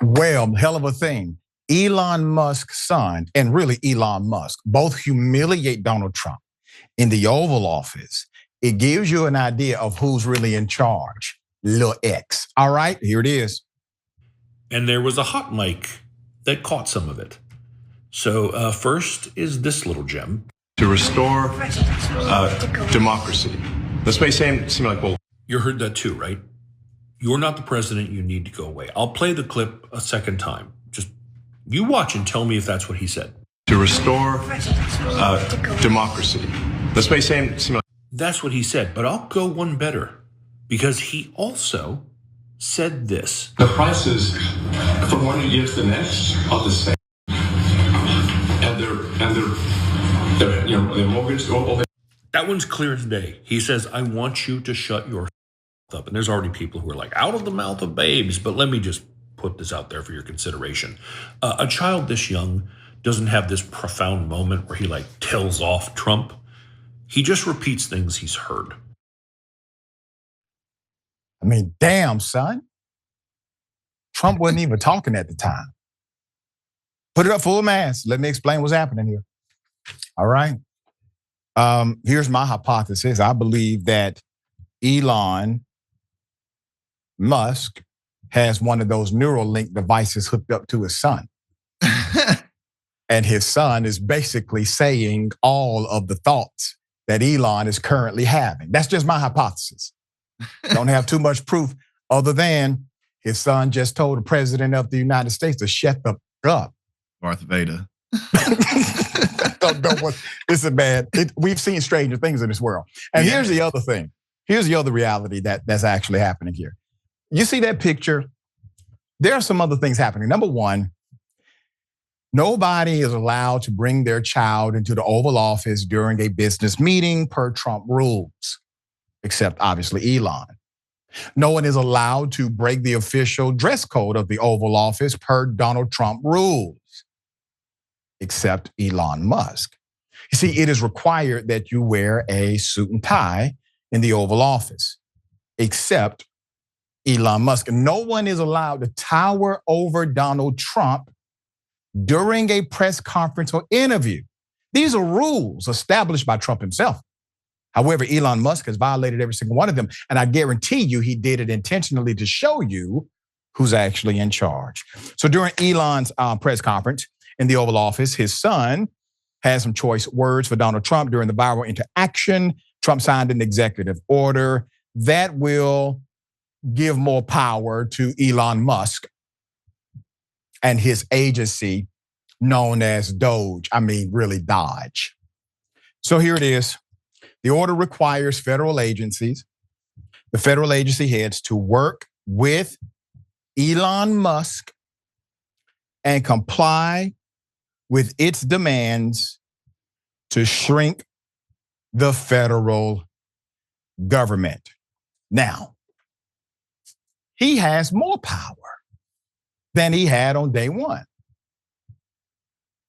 Well, hell of a thing. Elon Musk's son, and really Elon Musk, both humiliate Donald Trump in the Oval Office. It gives you an idea of who's really in charge. Lil X. All right, here it is. And there was a hot mic that caught some of it. So first is this little gem. To restore democracy. This may seem like, well. You heard that too, right? You're not the president, you need to go away. I'll play the clip a second time. Just you watch and tell me if that's what he said. To restore democracy. This may seem like. That's what he said, but I'll go one better. Because he also said this. The prices from one year to the next are the same. And their mortgage. That one's clear as day. He says, I want you to shut your up. And there's already people who are like, out of the mouth of babes. But let me just put this out there for your consideration. A child this young doesn't have this profound moment where he like tells off Trump. He just repeats things he's heard. I mean, damn, son. Trump wasn't even talking at the time. Put it up full mass. Let me explain what's happening here. All right. Here's my hypothesis. I believe that Elon Musk has one of those Neuralink devices hooked up to his son. And his son is basically saying all of the thoughts that Elon is currently having. That's just my hypothesis. Don't have too much proof other than his son just told the president of the United States to shut the up. Darth Vader. This is bad. We've seen stranger things in this world. And here's the other thing. Here's the other reality that's actually happening here. You see that picture? There are some other things happening. Number one, nobody is allowed to bring their child into the Oval Office during a business meeting per Trump rules, except obviously Elon. No one is allowed to break the official dress code of the Oval Office per Donald Trump rules, except Elon Musk. You see, it is required that you wear a suit and tie in the Oval Office, except Elon Musk. No one is allowed to tower over Donald Trump during a press conference or interview. These are rules established by Trump himself. However, Elon Musk has violated every single one of them. And I guarantee you he did it intentionally to show you who's actually in charge. So during Elon's press conference in the Oval Office, his son had some choice words for Donald Trump during the viral interaction. Trump signed an executive order that will give more power to Elon Musk and his agency known as DOGE. I mean, really DOGE. So here it is. The order requires federal agencies, the federal agency heads to work with Elon Musk and comply with its demands to shrink the federal government. Now, he has more power than he had on day one.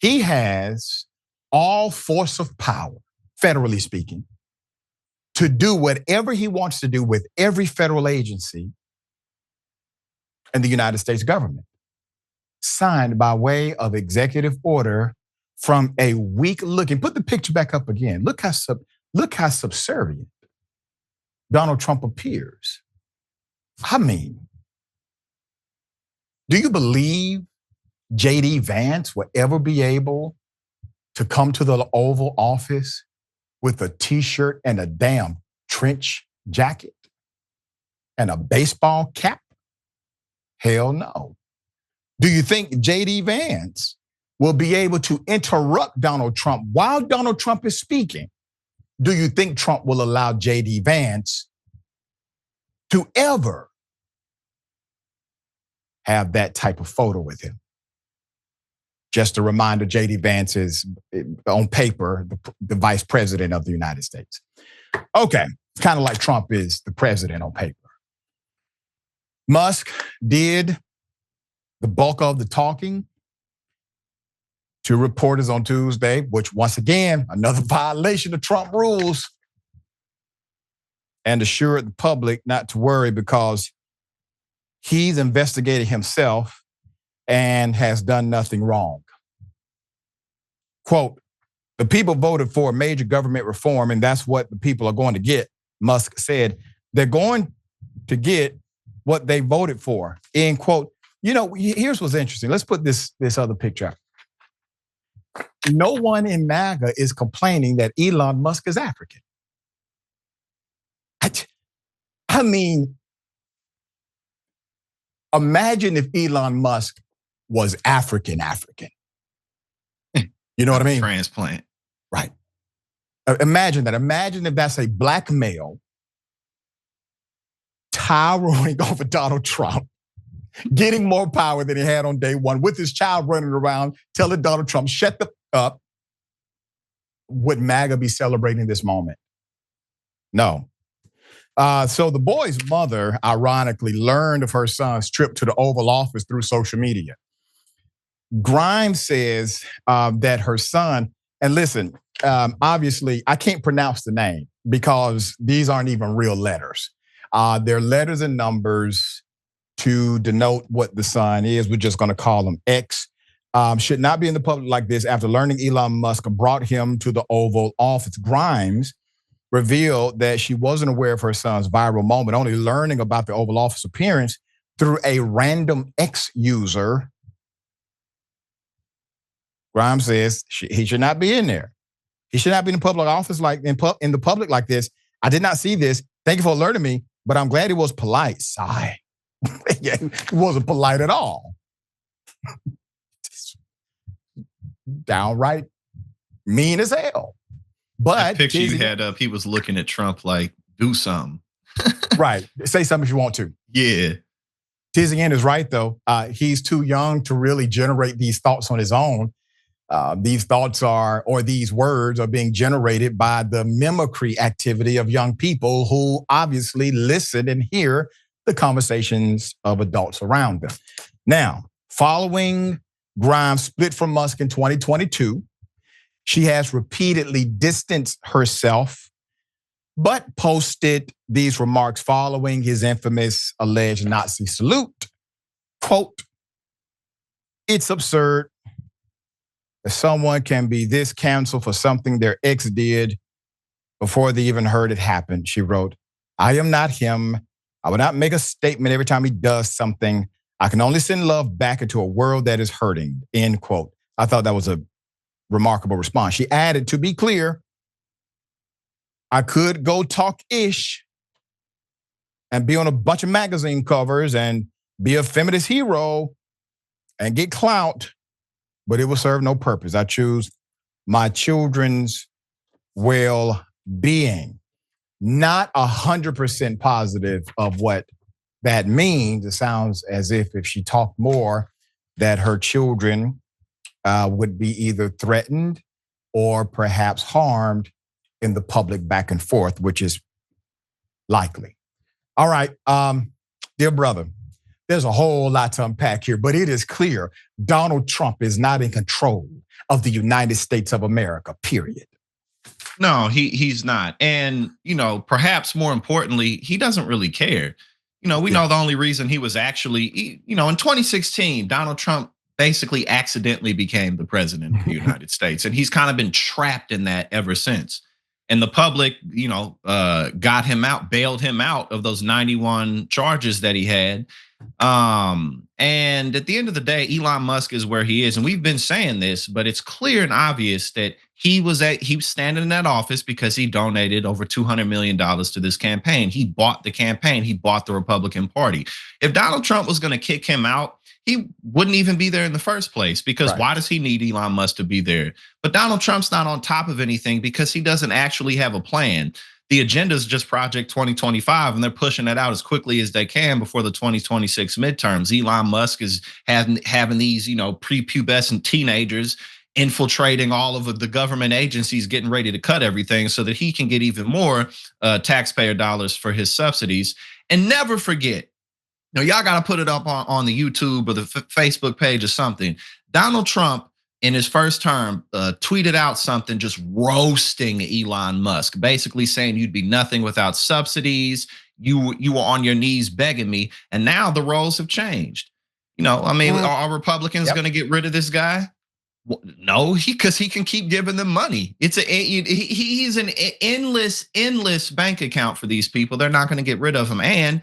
He has all force of power, federally speaking, to do whatever he wants to do with every federal agency in the United States government, signed by way of executive order from a weak-looking. Put the picture back up again. Look how subservient Donald Trump appears. I mean, do you believe J.D. Vance will ever be able to come to the Oval Office with a t-shirt and a damn trench jacket and a baseball cap? Hell no. Do you think J.D. Vance will be able to interrupt Donald Trump while Donald Trump is speaking? Do you think Trump will allow J.D. Vance to ever have that type of photo with him? Just a reminder, J.D. Vance is, on paper, the vice president of the United States. Okay, it's kind of like Trump is the president on paper. Musk did the bulk of the talking to reporters on Tuesday, which once again, another violation of Trump rules, and assured the public not to worry because he's investigating himself and has done nothing wrong. Quote, the people voted for major government reform, and that's what the people are going to get, Musk said. They're going to get what they voted for, end quote. You know, here's what's interesting. Let's put this other picture up. No one in MAGA is complaining that Elon Musk is African. I mean, imagine if Elon Musk was African. You know what I mean? Transplant. Right. Imagine that. Imagine if that's a black male towering over Donald Trump, getting more power than he had on day one, with his child running around telling Donald Trump, shut the up. Would MAGA be celebrating this moment? No. So the boy's mother, ironically, learned of her son's trip to the Oval Office through social media. Grimes says that her son, and listen, obviously, I can't pronounce the name because these aren't even real letters. They're letters and numbers to denote what the son is. We're just going to call him X. Should not be in the public like this after learning Elon Musk brought him to the Oval Office. Grimes revealed that she wasn't aware of her son's viral moment, only learning about the Oval Office appearance through a random X user. Grimes says he should not be in there. He should not be in the public office like in the public like this. I did not see this. Thank you for alerting me, but I'm glad it was polite. Sigh. Yeah, it wasn't polite at all. Downright mean as hell. But that picture you had up, he was looking at Trump like, do something. Right. Say something if you want to. Yeah. Tizian is right, though. He's too young to really generate these thoughts on his own. These thoughts or these words are being generated by the mimicry activity of young people who obviously listen and hear the conversations of adults around them. Now, following Grimes' split from Musk in 2022, she has repeatedly distanced herself, but posted these remarks following his infamous alleged Nazi salute. Quote, it's absurd that someone can be this canceled for something their ex did before they even heard it happen, she wrote. I am not him. I will not make a statement every time he does something. I can only send love back into a world that is hurting, end quote. I thought that was a remarkable response. She added, to be clear, I could go talk ish and be on a bunch of magazine covers and be a feminist hero and get clout, but it will serve no purpose. I choose my children's well-being. Not 100% positive of what that means. It sounds as if she talked more, that her children would be either threatened or perhaps harmed in the public back and forth, which is likely. All right, dear brother, there's a whole lot to unpack here, but it is clear Donald Trump is not in control of the United States of America, period. No, he's not. And, perhaps more importantly, he doesn't really care. We know the only reason he was actually, in 2016, Donald Trump basically accidentally became the president of the United States. And he's kind of been trapped in that ever since. And the public, got him out, bailed him out of those 91 charges that he had. And at the end of the day, Elon Musk is where he is. And we've been saying this, but it's clear and obvious that he was standing in that office because he donated over $200 million to this campaign. He bought the campaign. He bought the Republican Party. If Donald Trump was going to kick him out, he wouldn't even be there in the first place, because why does he need Elon Musk to be there? But Donald Trump's not on top of anything because he doesn't actually have a plan. The agenda is just Project 2025, and they're pushing it out as quickly as they can before the 2026 midterms. Elon Musk is having these, prepubescent teenagers infiltrating all of the government agencies, getting ready to cut everything so that he can get even more taxpayer dollars for his subsidies. And never forget, y'all got to put it up on the YouTube or the Facebook page or something. Donald Trump, in his first term, tweeted out something just roasting Elon Musk, basically saying you'd be nothing without subsidies. You were on your knees begging me. And now the roles have changed. I mean, are Republicans going to get rid of this guy? No, because he can keep giving them money. He's an endless bank account for these people. They're not going to get rid of him, and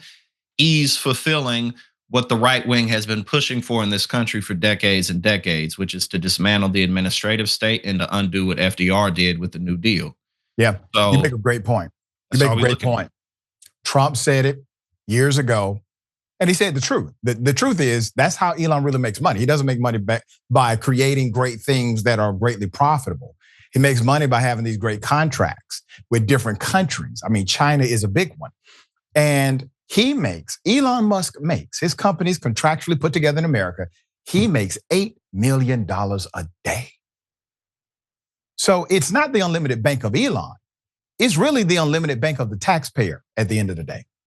he's fulfilling what the right wing has been pushing for in this country for decades and decades, which is to dismantle the administrative state and to undo what FDR did with the New Deal. Yeah, so you make a great point. You make a great point. Trump said it years ago, and he said the truth. The truth is that's how Elon really makes money. He doesn't make money back by creating great things that are greatly profitable. He makes money by having these great contracts with different countries. I mean, China is a big one. And Elon Musk makes, his companies contractually put together in America, he makes $8 million a day. So it's not the unlimited bank of Elon. It's really the unlimited bank of the taxpayer at the end of the day.